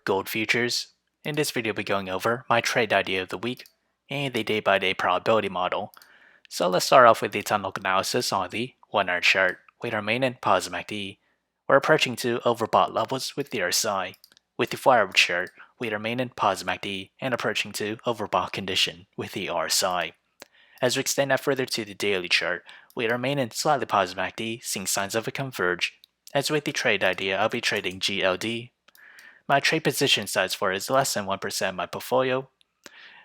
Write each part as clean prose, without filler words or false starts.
Gold futures. In this video, we'll be going over my trade idea of the week and the day-by-day probability model. So let's start off with the technical analysis on the 1 hour chart. With our main and positive MACD, we're approaching to overbought levels with the RSI. With the 4 hour chart, we remain in positive MACD and approaching to overbought condition with the RSI. As we extend that further to the daily chart, we remain in slightly positive MACD, seeing signs of a converge. As with the trade idea, I'll be trading GLD. My trade position size for it is less than 1% of my portfolio.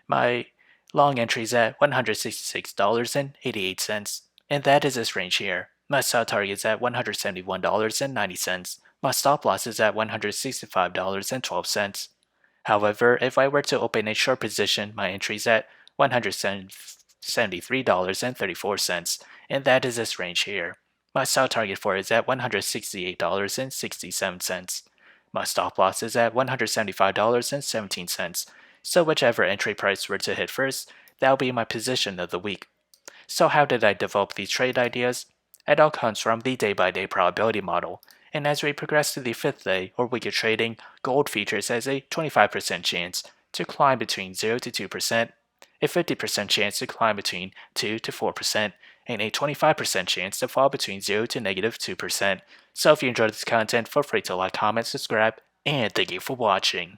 My long entry is at $166.88, and that is this range here. My sell target is at $171.90. My stop loss is at $165.12. However, if I were to open a short position, my entry is at $173.34, and that is this range here. My sell target for it is at $168.67. My stop loss is at $175.17, so whichever entry price were to hit first, that will be my position of the week. So how did I develop these trade ideas? It all comes from the day-by-day probability model, and as we progress to the 5th day or week of trading, gold features as a 25% chance to climb between 0 to 2%, a 50% chance to climb between 2 to 4%, and a 25% chance to fall between 0 to negative 2%. So if you enjoyed this content, feel free to like, comment, subscribe, and thank you for watching.